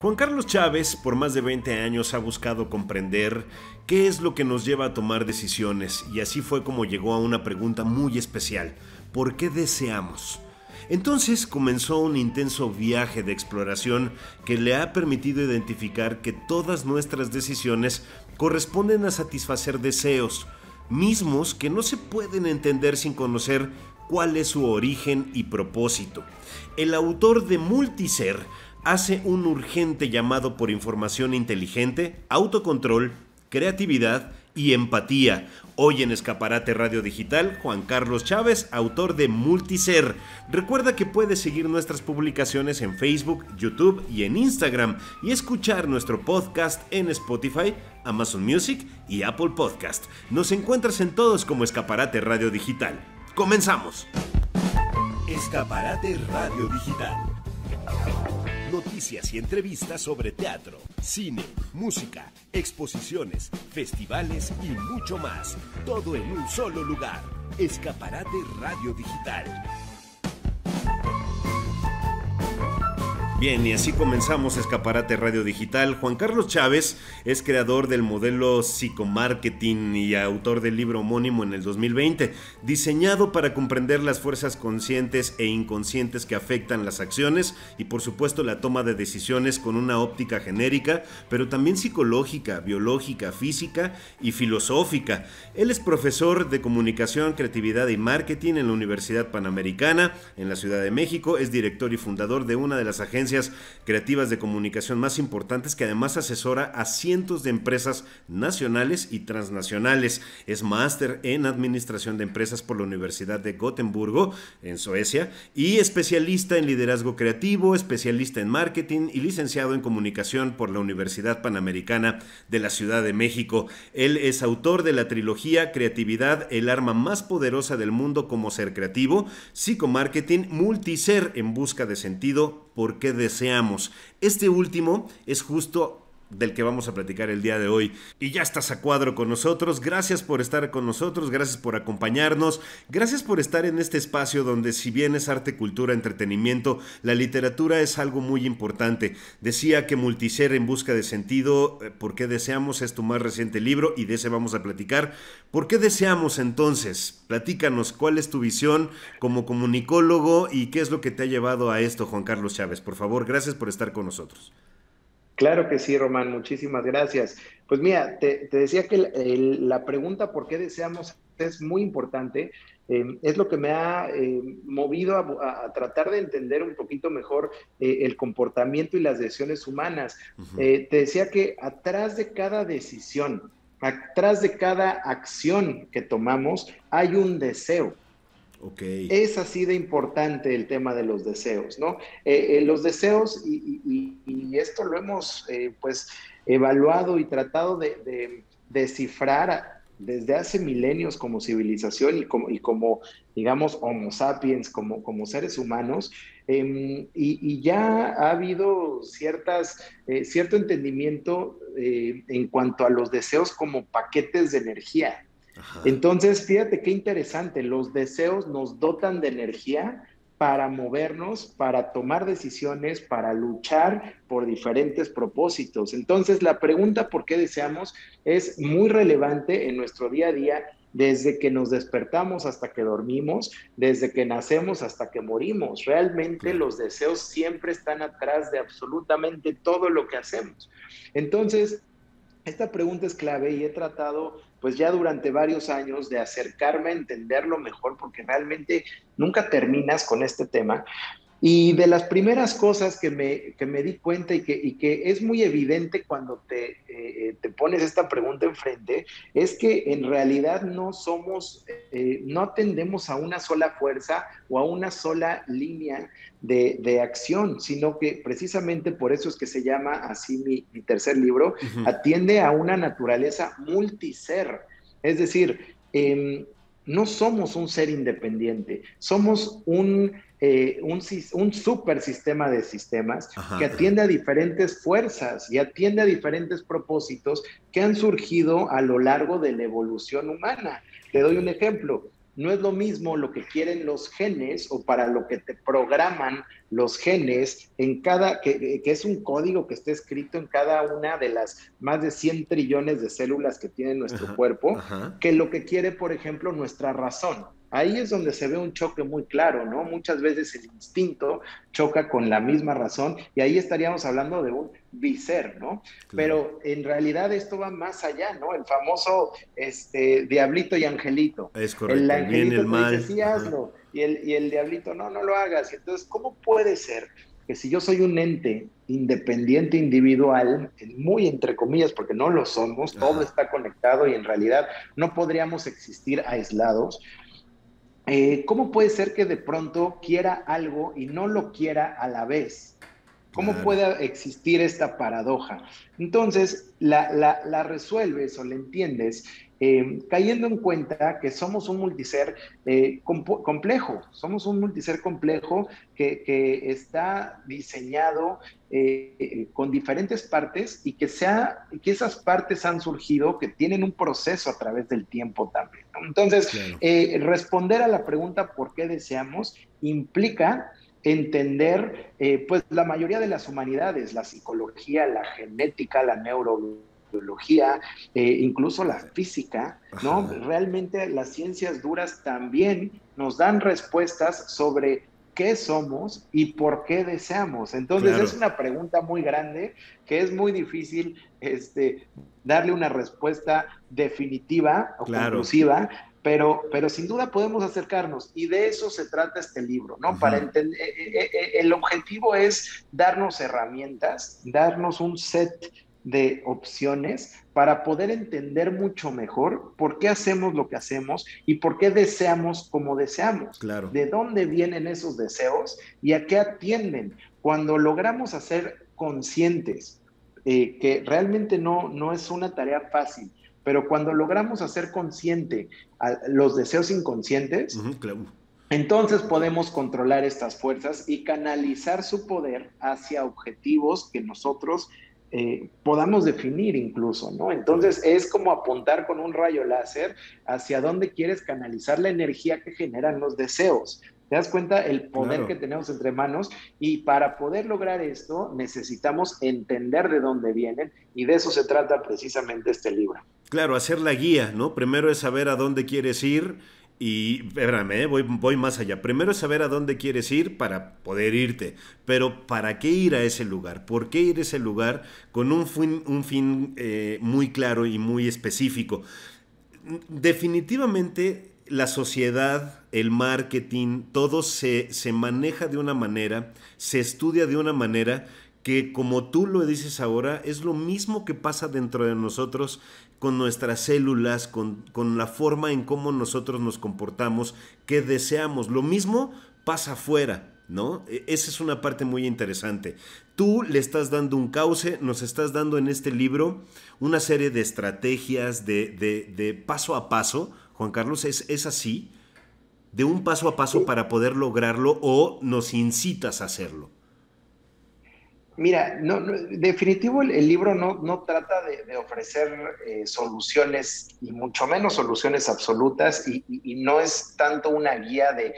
Juan Carlos Chávez, por más de 20 años, ha buscado comprender qué es lo que nos lleva a tomar decisiones, y así fue como llegó a una pregunta muy especial: ¿por qué deseamos? Entonces comenzó un intenso viaje de exploración que le ha permitido identificar que todas nuestras decisiones corresponden a satisfacer deseos, mismos que no se pueden entender sin conocer cuál es su origen y propósito. El autor de Multiser hace un urgente llamado por información inteligente, autocontrol, creatividad y empatía. Hoy en Escaparate Radio Digital, Juan Carlos Chávez, autor de Multiser. Recuerda que puedes seguir nuestras publicaciones en Facebook, YouTube y en Instagram, y escuchar nuestro podcast en Spotify, Amazon Music y Apple Podcast. Nos encuentras en todos como Escaparate Radio Digital. ¡Comenzamos! Escaparate Radio Digital. Noticias y entrevistas sobre teatro, cine, música, exposiciones, festivales y mucho más. Todo en un solo lugar. Escaparate Radio Digital. Bien, y así comenzamos Escaparate Radio Digital. Juan Carlos Chávez es creador del modelo psicomarketing y autor del libro homónimo en el 2020, diseñado para comprender las fuerzas conscientes e inconscientes que afectan las acciones y, por supuesto, la toma de decisiones con una óptica genérica, pero también psicológica, biológica, física y filosófica. Él es profesor de comunicación, creatividad y marketing en la Universidad Panamericana en la Ciudad de México. Es director y fundador de una de las agencias creativas de comunicación más importantes, que además asesora a cientos de empresas nacionales y transnacionales. Es máster en administración de empresas por la Universidad de Gotemburgo en Suecia y especialista en liderazgo creativo, especialista en marketing y licenciado en comunicación por la Universidad Panamericana de la Ciudad de México. Él es autor de la trilogía Creatividad, el arma más poderosa del mundo, cómo ser creativo, psicomarketing, Multiser, en busca de sentido, por qué deseamos. Este último es justo del que vamos a platicar el día de hoy. Y ya estás a cuadro con nosotros. Gracias por estar con nosotros, gracias por acompañarnos, gracias por estar en este espacio donde, si bien es arte, cultura, entretenimiento, la literatura es algo muy importante. Decía que Multiser, en busca de sentido, ¿por qué deseamos?, es tu más reciente libro y de ese vamos a platicar. ¿Por qué deseamos entonces? Platícanos, ¿cuál es tu visión como comunicólogo y qué es lo que te ha llevado a esto, Juan Carlos Chávez? Por favor, gracias por estar con nosotros. Claro que sí, Román, muchísimas gracias. Pues mira, te decía que la pregunta ¿por qué deseamos? Es muy importante. Es lo que me ha movido a tratar de entender un poquito mejor el comportamiento y las decisiones humanas. Te decía que atrás de cada decisión, atrás de cada acción que tomamos, hay un deseo. Okay. Es así de importante el tema de los deseos, ¿no? Los deseos, y esto lo hemos pues evaluado y tratado de descifrar desde hace milenios como civilización y como digamos, Homo sapiens, como seres humanos, y ya ha habido cierto entendimiento en cuanto a los deseos como paquetes de energía. Ajá. Entonces, fíjate qué interesante, los deseos nos dotan de energía para movernos, para tomar decisiones, para luchar por diferentes propósitos. Entonces, la pregunta ¿por qué deseamos? Es muy relevante en nuestro día a día, desde que nos despertamos hasta que dormimos, desde que nacemos hasta que morimos. Realmente los deseos siempre están atrás de absolutamente todo lo que hacemos. Entonces, esta pregunta es clave y he tratado pues ya durante varios años de acercarme a entenderlo mejor, porque realmente nunca terminas con este tema. Y de las primeras cosas que me di cuenta y que es muy evidente cuando te pones esta pregunta enfrente, es que en realidad no atendemos a una sola fuerza o a una sola línea de acción, sino que precisamente por eso es que se llama así mi tercer libro, atiende a una naturaleza multiser. Es decir, no somos un ser independiente, somos un super sistema de sistemas que atiende a diferentes fuerzas y atiende a diferentes propósitos que han surgido a lo largo de la evolución humana. Te doy un ejemplo. no es lo mismo lo que quieren los genes o para lo que te programan los genes en que es un código que está escrito en cada una de las más de 100 trillones de células que tiene nuestro cuerpo, que lo que quiere, por ejemplo, nuestra razón. Ahí es donde se ve un choque muy claro, ¿no? Muchas veces el instinto choca con la misma razón y ahí estaríamos hablando de un biser, ¿no? Claro. Pero en realidad esto va más allá, ¿no? El famoso diablito y angelito. Es correcto, el angelito bien, el mal. te dice, sí, hazlo, y el diablito, no lo hagas. Entonces, ¿cómo puede ser que si yo soy un ente independiente, individual, muy entre comillas, porque no lo somos, todo está conectado y en realidad no podríamos existir aislados? ¿Cómo puede ser que de pronto quiera algo y no lo quiera a la vez? ¿Cómo puede existir esta paradoja? Entonces, la resuelves o la entiendes cayendo en cuenta que somos un multiser complejo. Somos un multiser complejo que está diseñado con diferentes partes y que esas partes han surgido, que tienen un proceso a través del tiempo también, ¿no? Entonces, responder a la pregunta ¿por qué deseamos? Implica entender pues la mayoría de las humanidades, la psicología, la genética, la neurobiología, incluso la física, ¿no? Realmente las ciencias duras también nos dan respuestas sobre qué somos y por qué deseamos. Entonces es una pregunta muy grande que es muy difícil darle una respuesta definitiva o conclusiva, pero sin duda podemos acercarnos y de eso se trata este libro, ¿no? Para entender, el objetivo es darnos herramientas, darnos un set de opciones para poder entender mucho mejor por qué hacemos lo que hacemos y por qué deseamos como deseamos. Claro. De dónde vienen esos deseos y a qué atienden. Cuando logramos hacer conscientes, que realmente no es una tarea fácil, pero cuando logramos hacer consciente a los deseos inconscientes, claro, entonces podemos controlar estas fuerzas y canalizar su poder hacia objetivos que nosotros podamos definir incluso, ¿no? Entonces es como apuntar con un rayo láser hacia dónde quieres canalizar la energía que generan los deseos. ¿Te das cuenta el poder que tenemos entre manos? Y para poder lograr esto necesitamos entender de dónde vienen y de eso se trata precisamente este libro. Claro, hacer la guía, ¿no? Primero es saber a dónde quieres ir y, espérame, voy más allá. Primero es saber a dónde quieres ir para poder irte, pero ¿para qué ir a ese lugar? ¿Por qué ir a ese lugar con un fin muy claro y muy específico? Definitivamente la sociedad, el marketing, todo se maneja de una manera, se estudia de una manera que, como tú lo dices ahora, es lo mismo que pasa dentro de nosotros con nuestras células, con la forma en cómo nosotros nos comportamos, que deseamos. Lo mismo pasa afuera, ¿no? Esa es una parte muy interesante. Tú le estás dando un cauce, nos estás dando en este libro una serie de estrategias de paso a paso. Juan Carlos, ¿es así? De un paso a paso para poder lograrlo o nos incitas a hacerlo. Mira, definitivo el libro no trata de ofrecer soluciones y mucho menos soluciones absolutas y no es tanto una guía de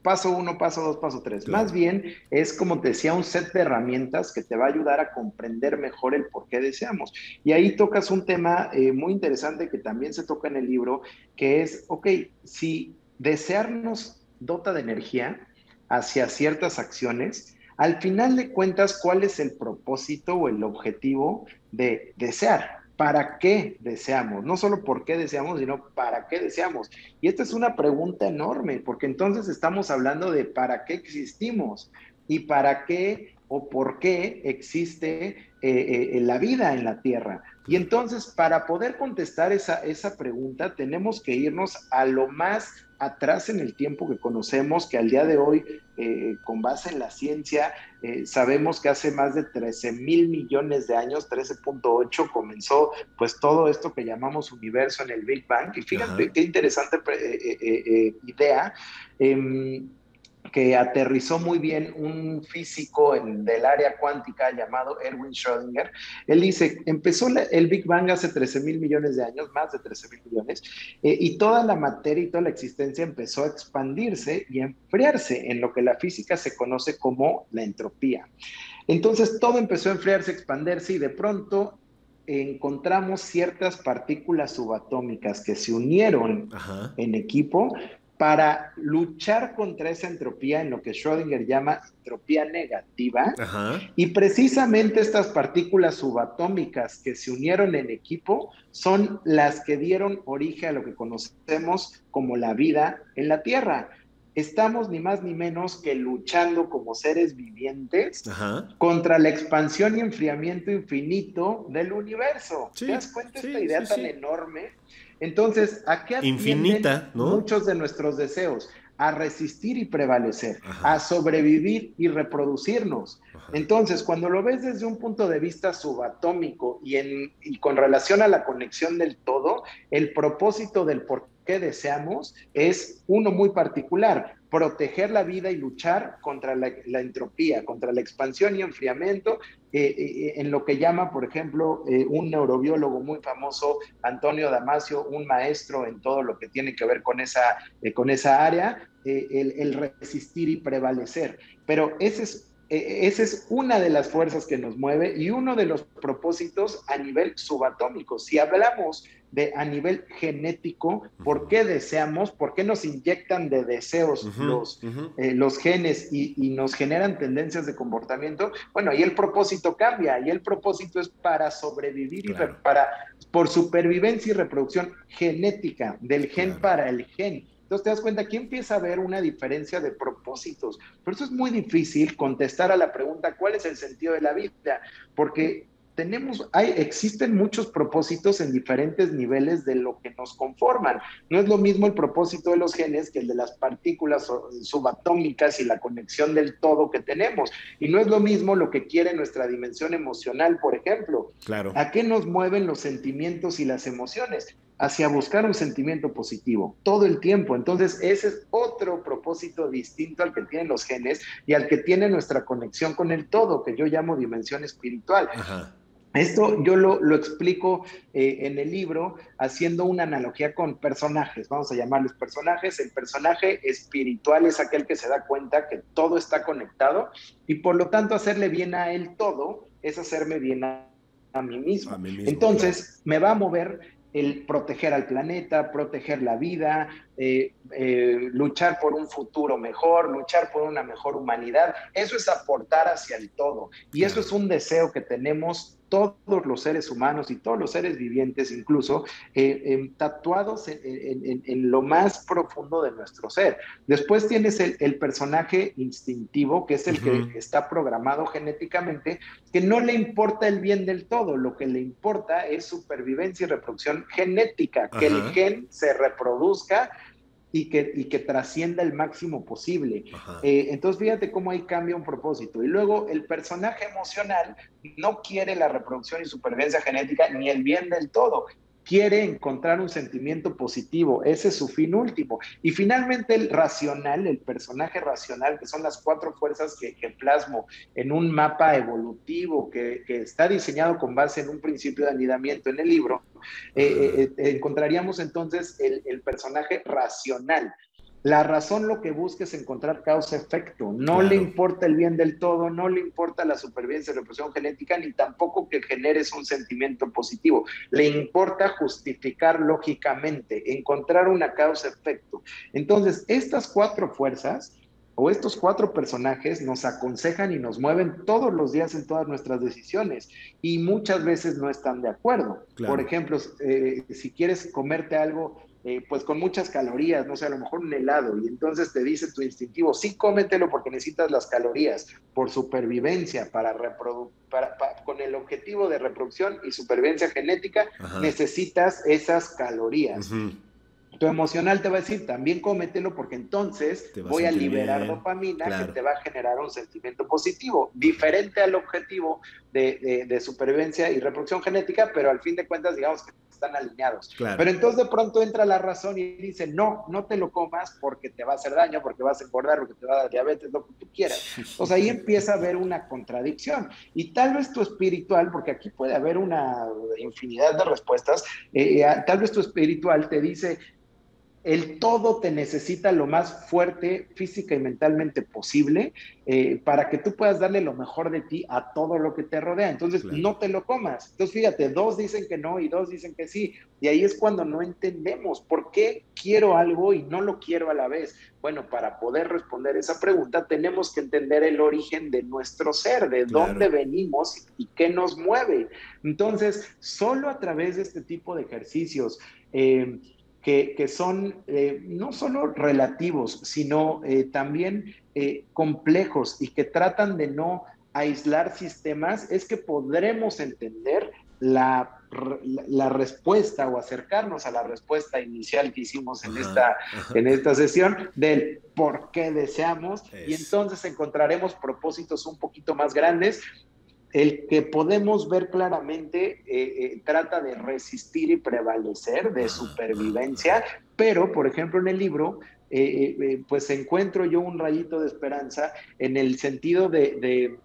paso 1, paso 2, paso 3. Claro. Más bien es, como te decía, un set de herramientas que te va a ayudar a comprender mejor el por qué deseamos. Y ahí tocas un tema muy interesante que también se toca en el libro, que es, ok, si desear nos dota de energía hacia ciertas acciones, al final de cuentas, ¿cuál es el propósito o el objetivo de desear? ¿Para qué deseamos? No solo por qué deseamos, sino para qué deseamos. Y esta es una pregunta enorme, porque entonces estamos hablando de para qué existimos y para qué o por qué existe la vida en la Tierra. Y entonces, para poder contestar esa pregunta, tenemos que irnos a lo más atrás en el tiempo que conocemos, que al día de hoy, con base en la ciencia, sabemos que hace más de 13,000 millones de años, 13.8, comenzó pues todo esto que llamamos universo en el Big Bang. Y fíjate qué interesante idea. que aterrizó muy bien un físico del área cuántica llamado Erwin Schrödinger. Él dice, empezó el Big Bang hace 13,000 millones de años, más de 13,000 millones, y toda la materia y toda la existencia empezó a expandirse y a enfriarse en lo que la física se conoce como la entropía. Entonces todo empezó a enfriarse, a expandirse y de pronto encontramos ciertas partículas subatómicas que se unieron en equipo para luchar contra esa entropía en lo que Schrödinger llama entropía negativa. Y precisamente estas partículas subatómicas que se unieron en equipo son las que dieron origen a lo que conocemos como la vida en la Tierra. Estamos ni más ni menos que luchando como seres vivientes contra la expansión y enfriamiento infinito del universo. ¿Te das cuenta esta idea tan enorme? Entonces, ¿a qué atienden muchos de nuestros deseos? A resistir y prevalecer, a sobrevivir y reproducirnos. Entonces, cuando lo ves desde un punto de vista subatómico y con relación a la conexión del todo, el propósito del por qué deseamos es uno muy particular: proteger la vida y luchar contra la entropía, contra la expansión y enfriamiento, en lo que llama, por ejemplo, un neurobiólogo muy famoso, Antonio Damasio, un maestro en todo lo que tiene que ver con esa área, el resistir y prevalecer. Pero esa es una de las fuerzas que nos mueve y uno de los propósitos a nivel subatómico. Si hablamos a nivel genético, ¿por qué deseamos? ¿Por qué nos inyectan de deseos los genes y nos generan tendencias de comportamiento? Bueno, ahí el propósito cambia, y el propósito es para sobrevivir, por supervivencia y reproducción genética, del gen para el gen. Entonces te das cuenta, aquí empieza a haber una diferencia de propósitos. Por eso es muy difícil contestar a la pregunta, ¿cuál es el sentido de la vida? Porque existen muchos propósitos en diferentes niveles de lo que nos conforman. No es lo mismo el propósito de los genes que el de las partículas subatómicas y la conexión del todo que tenemos. Y no es lo mismo lo que quiere nuestra dimensión emocional, por ejemplo. ¿A qué nos mueven los sentimientos y las emociones? Hacia buscar un sentimiento positivo todo el tiempo. Entonces ese es otro propósito distinto al que tienen los genes y al que tiene nuestra conexión con el todo, que yo llamo dimensión espiritual. Esto yo lo explico en el libro haciendo una analogía con personajes. Vamos a llamarles personajes. El personaje espiritual es aquel que se da cuenta que todo está conectado y por lo tanto hacerle bien a él todo es hacerme bien a mí mismo. Entonces me va a mover el proteger al planeta, proteger la vida, luchar por un futuro mejor, luchar por una mejor humanidad. Eso es aportar hacia el todo. Y eso es un deseo que tenemos todos los seres humanos y todos los seres vivientes, incluso tatuados en lo más profundo de nuestro ser. Después tienes el personaje instintivo, que es el que está programado genéticamente, que no le importa el bien del todo. Lo que le importa es supervivencia y reproducción genética, que el gen se reproduzca y que trascienda el máximo posible. Entonces fíjate cómo ahí cambia un propósito. Y luego el personaje emocional no quiere la reproducción y supervivencia genética ni el bien del todo. Quiere encontrar un sentimiento positivo. Ese es su fin último. Y finalmente el racional, el personaje racional, que son las 4 fuerzas que plasmo en un mapa evolutivo que está diseñado con base en un principio de anidamiento en el libro, encontraríamos entonces el personaje racional. La razón lo que busca es encontrar causa-efecto. No le importa el bien del todo, no le importa la supervivencia y reproducción genética, ni tampoco que generes un sentimiento positivo. Le importa justificar lógicamente, encontrar una causa-efecto. Entonces, estas 4 fuerzas o estos 4 personajes nos aconsejan y nos mueven todos los días en todas nuestras decisiones y muchas veces no están de acuerdo. Por ejemplo, si quieres comerte algo pues con muchas calorías, no sé, a lo mejor un helado, y entonces te dice tu instintivo, sí, cómetelo porque necesitas las calorías, por supervivencia, con el objetivo de reproducción y supervivencia genética, necesitas esas calorías. Tu emocional te va a decir, también cómetelo porque entonces voy a liberar dopamina, que te va a generar un sentimiento positivo, diferente al objetivo de supervivencia y reproducción genética, pero al fin de cuentas, digamos que están alineados. Claro. Pero entonces de pronto entra la razón y dice, no, no te lo comas porque te va a hacer daño, porque vas a engordar, porque te va a dar diabetes, lo que tú quieras. O sea, ahí empieza a haber una contradicción. Y tal vez tu espiritual, porque aquí puede haber una infinidad de respuestas, tal vez tu espiritual te dice, el todo te necesita lo más fuerte física y mentalmente posible para que tú puedas darle lo mejor de ti a todo lo que te rodea. Entonces, claro, no te lo comas. Entonces, fíjate, 2 dicen que no y 2 dicen que sí. Y ahí es cuando no entendemos por qué quiero algo y no lo quiero a la vez. Bueno, para poder responder esa pregunta, tenemos que entender el origen de nuestro ser, de claro, dónde venimos y qué nos mueve. Entonces, solo a través de este tipo de ejercicios, que son no solo relativos, sino también complejos y que tratan de no aislar sistemas, es que podremos entender la respuesta o acercarnos a la respuesta inicial que hicimos en esta sesión del por qué deseamos, y entonces encontraremos propósitos un poquito más grandes. El que podemos ver claramente trata de resistir y prevalecer, de supervivencia, pero, por ejemplo, en el libro, pues encuentro yo un rayito de esperanza en el sentido de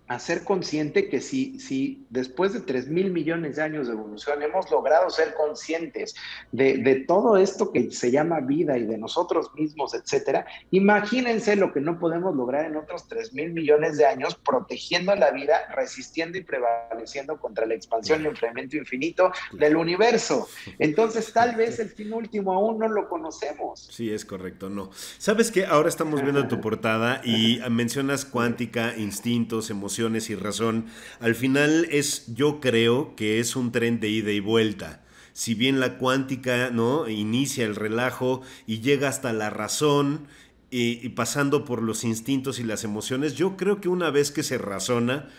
hacer consciente que si después de 3,000 millones de años de evolución hemos logrado ser conscientes de todo esto que se llama vida y de nosotros mismos, etcétera, imagínense lo que no podemos lograr en otros 3,000 millones de años protegiendo la vida, resistiendo y prevaleciendo contra la expansión y enfriamiento infinito del universo. Entonces, tal vez el fin último aún no lo conocemos. Sí, es correcto, no. ¿Sabes qué? Ahora estamos viendo tu portada y mencionas cuántica, instintos, emociones y razón. Al final yo creo que es un tren de ida y vuelta. Si bien la cuántica, ¿no?, inicia el relajo y llega hasta la razón y pasando por los instintos y las emociones, yo creo que una vez que se razona,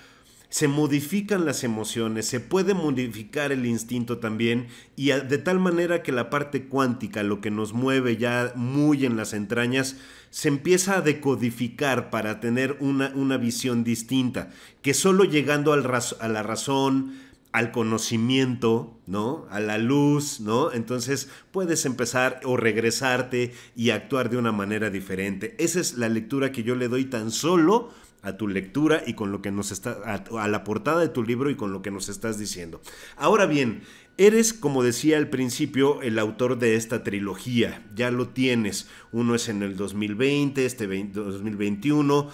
se modifican las emociones, se puede modificar el instinto también, y de tal manera que la parte cuántica, lo que nos mueve ya muy en las entrañas, se empieza a decodificar para tener una visión distinta, que solo llegando a la razón, al conocimiento, ¿no?, a la luz, ¿no?, entonces puedes empezar o regresarte y actuar de una manera diferente. Esa es la lectura que yo le doy tan solo a tu lectura y con lo que a la portada de tu libro y con lo que nos estás diciendo. Ahora bien, eres, como decía al principio, el autor de esta trilogía. Ya lo tienes. Uno es en el 2020, 2021.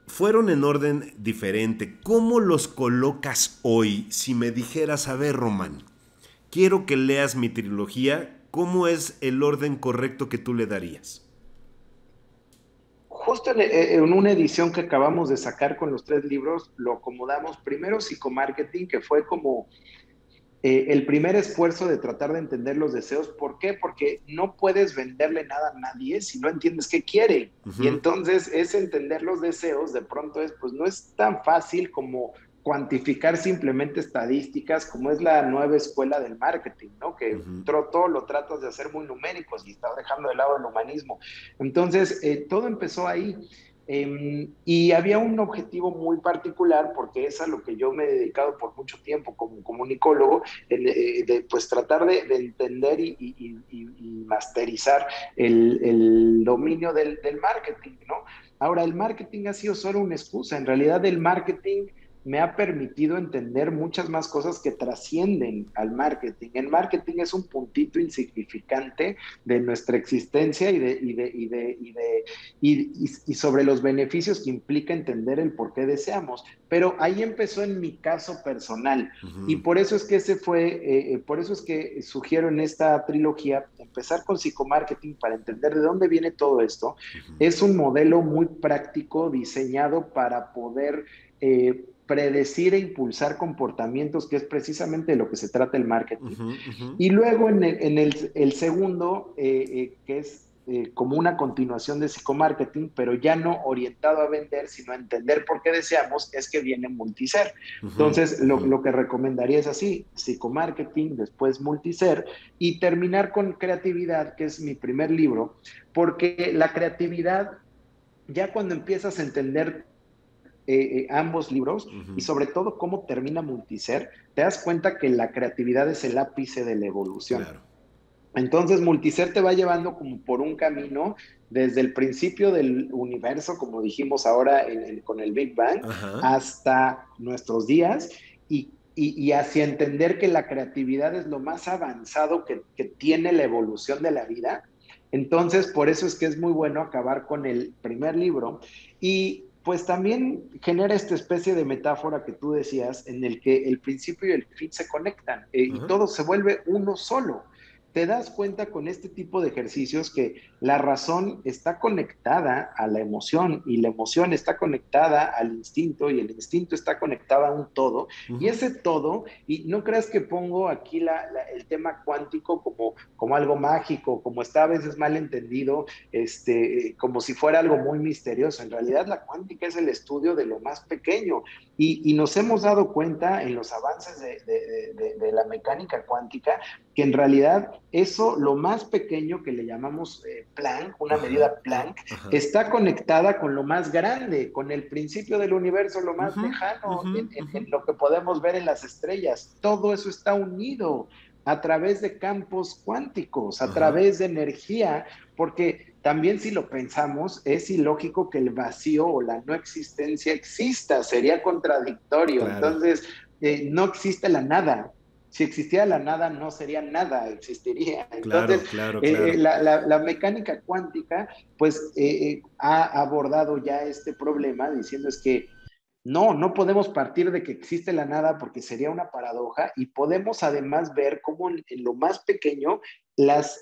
Fueron en orden diferente. ¿Cómo los colocas hoy? Si me dijeras, a ver, Román, quiero que leas mi trilogía, ¿cómo es el orden correcto que tú le darías? Justo en una edición que acabamos de sacar con los 3 libros, lo acomodamos primero psicomarketing, que fue como el primer esfuerzo de tratar de entender los deseos. ¿Por qué? Porque no puedes venderle nada a nadie si no entiendes qué quiere. Uh-huh. Y entonces ese entender los deseos de pronto pues no es tan fácil como cuantificar simplemente estadísticas, como es la nueva escuela del marketing, ¿no? Que uh-huh, todo lo tratas de hacer muy numéricos y estás dejando de lado el humanismo. Entonces, todo empezó ahí. Y había un objetivo muy particular, porque es a lo que yo me he dedicado por mucho tiempo como comunicólogo, pues tratar de entender y masterizar el dominio del marketing, ¿no? Ahora, el marketing ha sido solo una excusa. En realidad, el marketing me ha permitido entender muchas más cosas que trascienden al marketing. El marketing es un puntito insignificante de nuestra existencia y sobre los beneficios que implica entender el por qué deseamos. Pero ahí empezó en mi caso personal. Uh-huh. Y por eso es que por eso es que sugiero en esta trilogía empezar con psicomarketing para entender de dónde viene todo esto. Uh-huh. Es un modelo muy práctico diseñado para poder predecir e impulsar comportamientos, que es precisamente de lo que se trata el marketing. Uh-huh, uh-huh. Y luego en el segundo, que es como una continuación de psicomarketing, pero ya no orientado a vender, sino a entender por qué deseamos, es que viene multiser. Uh-huh, entonces, lo que recomendaría es así: psicomarketing, después multiser, y terminar con creatividad, que es mi primer libro, porque la creatividad, ya cuando empiezas a entender ambos libros y sobre todo cómo termina Multiser, te das cuenta que la creatividad es el ápice de la evolución. Claro. Entonces, Multiser te va llevando como por un camino desde el principio del universo, como dijimos ahora con el Big Bang, Ajá. hasta nuestros días y hacia entender que la creatividad es lo más avanzado que tiene la evolución de la vida. Entonces, por eso es que es muy bueno acabar con el primer libro y pues también genera esta especie de metáfora que tú decías en el que el principio y el fin se conectan y Ajá. todo se vuelve uno solo. Te das cuenta con este tipo de ejercicios que la razón está conectada a la emoción y la emoción está conectada al instinto y el instinto está conectado a un todo y Ujú. ese todo, y no creas que pongo aquí el tema cuántico como algo mágico, como está a veces mal entendido, como si fuera algo muy misterioso. En realidad la cuántica es el estudio de lo más pequeño y nos hemos dado cuenta en los avances de la mecánica cuántica que en realidad eso, lo más pequeño que le llamamos Planck, una Ajá. medida Planck, Ajá. está conectada con lo más grande, con el principio del universo, lo más Ujú, lejano, ujú, ujú. en lo que podemos ver en las estrellas. Todo eso está unido a través de campos cuánticos, a Ajá. través de energía, porque también si lo pensamos, es ilógico que el vacío o la no existencia exista, sería contradictorio. Claro. Entonces, no existe la nada. Si existiera la nada, no sería nada, existiría. Entonces, Claro, claro, claro. la mecánica cuántica, pues, ha abordado ya este problema diciendo es que no podemos partir de que existe la nada porque sería una paradoja y podemos además ver cómo en lo más pequeño las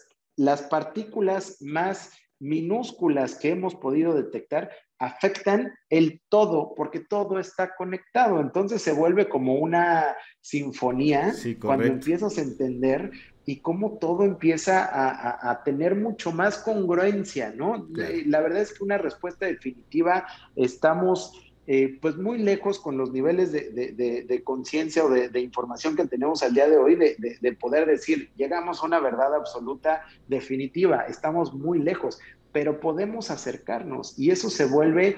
partículas más minúsculas que hemos podido detectar afectan el todo porque todo está conectado. Entonces se vuelve como una sinfonía Sí, cuando correcto. empiezas a entender y cómo todo empieza a tener mucho más congruencia, ¿no? Claro. La verdad es que una respuesta definitiva estamos pues muy lejos con los niveles de conciencia o de información que tenemos al día de hoy, de poder decir, llegamos a una verdad absoluta definitiva, estamos muy lejos, pero podemos acercarnos y eso se vuelve,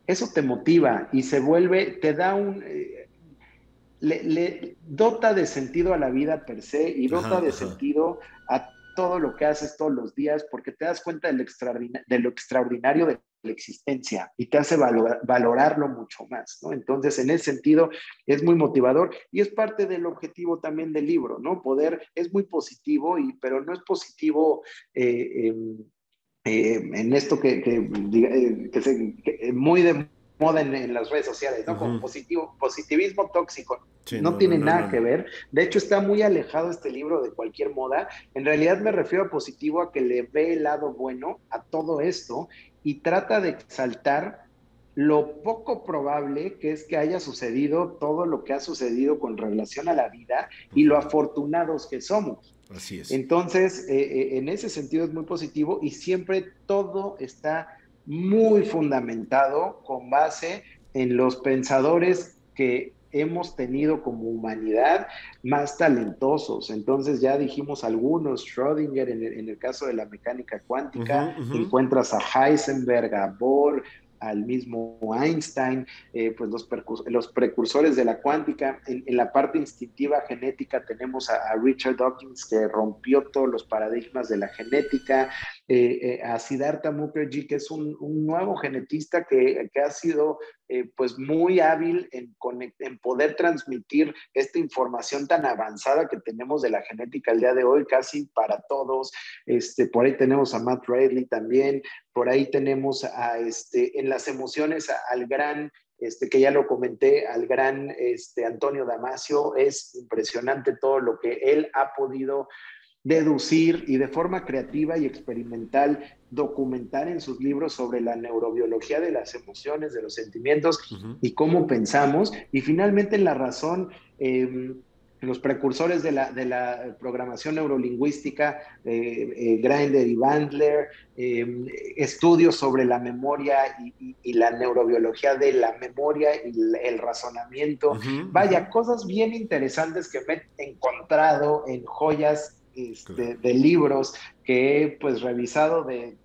eso te motiva y se vuelve, te da le dota de sentido a la vida per se y dota Ajá, de ajá. sentido a todo lo que haces todos los días porque te das cuenta de lo extraordinario de la existencia y te hace valorarlo mucho más, ¿no? Entonces, en ese sentido, es muy motivador y es parte del objetivo también del libro, ¿no? Es muy positivo, pero no es positivo en esto que muy de moda en las redes sociales, ¿no? Como Ujú. positivismo tóxico. Sí, No no, no, tiene no, no, nada que no. ver. De hecho, está muy alejado este libro de cualquier moda. En realidad me refiero a positivo a que le ve el lado bueno a todo esto y trata de exaltar lo poco probable que es que haya sucedido todo lo que ha sucedido con relación a la vida y lo afortunados que somos. Así es. Entonces, en ese sentido es muy positivo y siempre todo está muy fundamentado con base en los pensadores que hemos tenido como humanidad más talentosos. Entonces ya dijimos algunos, Schrödinger en el caso de la mecánica Ujú, cuántica, ujú. encuentras a Heisenberg, a Bohr, al mismo Einstein, pues los precursores de la cuántica. En la parte instintiva genética tenemos a Richard Dawkins que rompió todos los paradigmas de la genética, a Siddhartha Mukherjee que es un nuevo genetista que ha sido pues muy hábil en poder transmitir esta información tan avanzada que tenemos de la genética al día de hoy, casi para todos. Por ahí tenemos a Matt Radley también, por ahí tenemos en las emociones al gran, que ya lo comenté, al gran Antonio Damasio. Es impresionante todo lo que él ha podido deducir y de forma creativa y experimental documentar en sus libros sobre la neurobiología de las emociones, de los sentimientos Ujú. y cómo pensamos. Y finalmente la razón, los precursores de la programación neurolingüística, Grinder y Bandler, estudios sobre la memoria y la neurobiología de la memoria y el razonamiento. Ujú, ujú. Vaya, cosas bien interesantes que me he encontrado en joyas Claro. de libros que he pues revisado de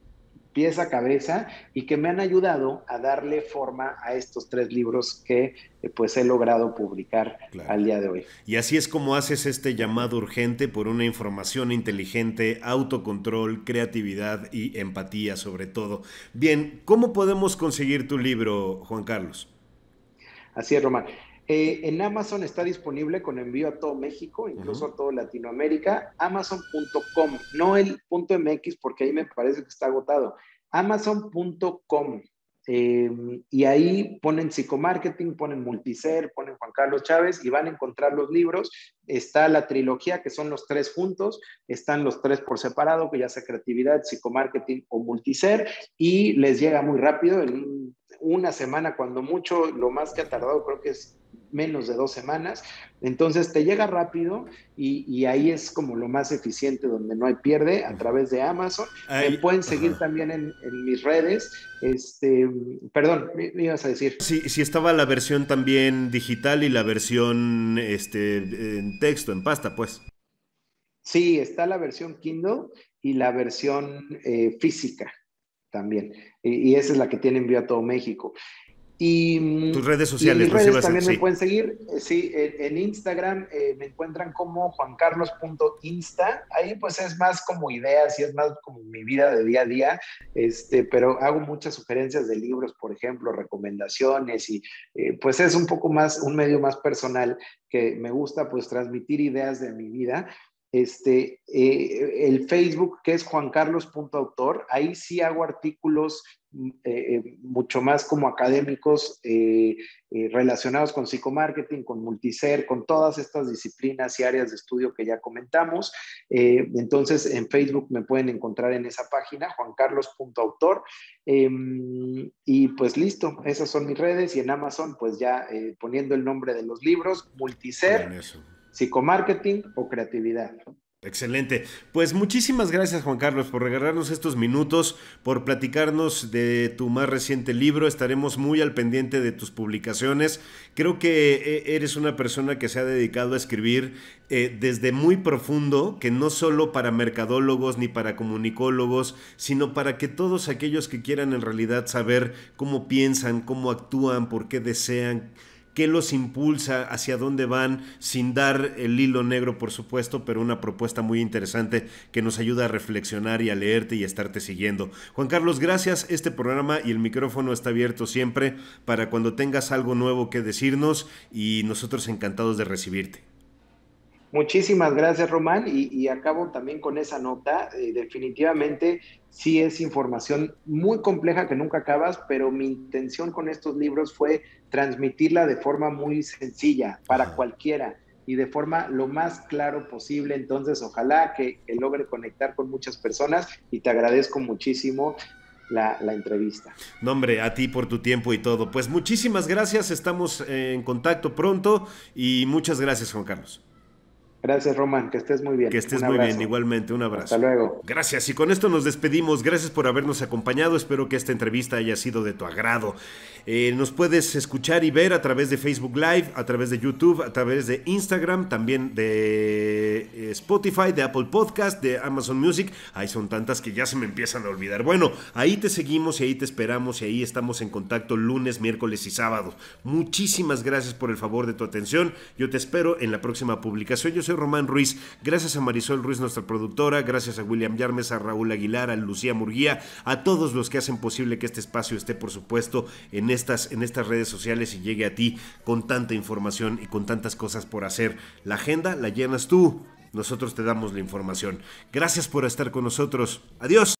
pies a cabeza y que me han ayudado a darle forma a estos 3 libros que pues he logrado publicar al día de hoy. Y así es como haces este llamado urgente por una información inteligente, autocontrol, creatividad y empatía sobre todo. Bien, ¿cómo podemos conseguir tu libro, Juan Carlos? Así es, Román. En Amazon está disponible con envío a todo México, incluso a toda Latinoamérica. Amazon.com, no el .mx porque ahí me parece que está agotado. Amazon.com. Y ahí ponen psicomarketing, ponen multiser, ponen Juan Carlos Chávez y van a encontrar los libros. Está la trilogía, que son los 3 juntos, están los 3 por separado, que ya sea creatividad, psicomarketing o multiser, y les llega muy rápido, en una semana cuando mucho, lo más que ha tardado creo que es menos de 2 semanas, entonces te llega rápido y ahí es como lo más eficiente, donde no hay pierde, a través de Amazon. Me pueden seguir también en mis redes. Perdón, me ibas a decir. Sí, estaba la versión también digital y la versión en texto, en pasta, pues. Sí, está la versión Kindle y la versión física también, y esa es la que tiene envío a todo México. Y tus redes sociales, y en mis redes también me pueden seguir, sí, en Instagram me encuentran como juancarlos.insta, ahí pues es más como ideas y es más como mi vida de día a día, pero hago muchas sugerencias de libros, por ejemplo, recomendaciones, y pues es un poco más, un medio más personal, que me gusta pues transmitir ideas de mi vida. El Facebook, que es juancarlos.autor, ahí sí hago artículos mucho más como académicos, relacionados con psicomarketing, con multiser, con todas estas disciplinas y áreas de estudio que ya comentamos. Entonces en Facebook me pueden encontrar en esa página, juancarlos.autor, y pues listo, esas son mis redes, y en Amazon pues ya poniendo el nombre de los libros, multiser, psicomarketing o creatividad. Excelente. Pues muchísimas gracias, Juan Carlos, por regalarnos estos minutos, por platicarnos de tu más reciente libro. Estaremos muy al pendiente de tus publicaciones. Creo que eres una persona que se ha dedicado a escribir desde muy profundo, que no solo para mercadólogos ni para comunicólogos, sino para que todos aquellos que quieran en realidad saber cómo piensan, cómo actúan, por qué desean, qué los impulsa, hacia dónde van, sin dar el hilo negro, por supuesto, pero una propuesta muy interesante que nos ayuda a reflexionar y a leerte y a estarte siguiendo. Juan Carlos, gracias. Este programa y el micrófono está abierto siempre para cuando tengas algo nuevo que decirnos, y nosotros encantados de recibirte. Muchísimas gracias, Román, y acabo también con esa nota. Definitivamente sí es información muy compleja que nunca acabas, pero mi intención con estos libros fue transmitirla de forma muy sencilla para cualquiera y de forma lo más claro posible. Entonces ojalá que logre conectar con muchas personas, y te agradezco muchísimo la entrevista. No, hombre, a ti por tu tiempo y todo. Pues muchísimas gracias, estamos en contacto pronto, y muchas gracias, Juan Carlos. Gracias, Román, que estés muy bien. Que estés muy bien, igualmente, un abrazo. Hasta luego. Gracias, y con esto nos despedimos. Gracias por habernos acompañado, espero que esta entrevista haya sido de tu agrado. Nos puedes escuchar y ver a través de Facebook Live, a través de YouTube, a través de Instagram, también de Spotify, de Apple Podcast, de Amazon Music. Ahí son tantas que ya se me empiezan a olvidar. Bueno, ahí te seguimos y ahí te esperamos, y ahí estamos en contacto lunes, miércoles y sábados. Muchísimas gracias por el favor de tu atención. Yo te espero en la próxima publicación. Yo soy Román Ruiz. Gracias a Marisol Ruiz, nuestra productora. Gracias a William Yarmes, a Raúl Aguilar, a Lucía Murguía, a todos los que hacen posible que este espacio esté, por supuesto, en estas redes sociales y llegue a ti con tanta información y con tantas cosas por hacer. La agenda la llenas tú, nosotros te damos la información. Gracias por estar con nosotros. Adiós.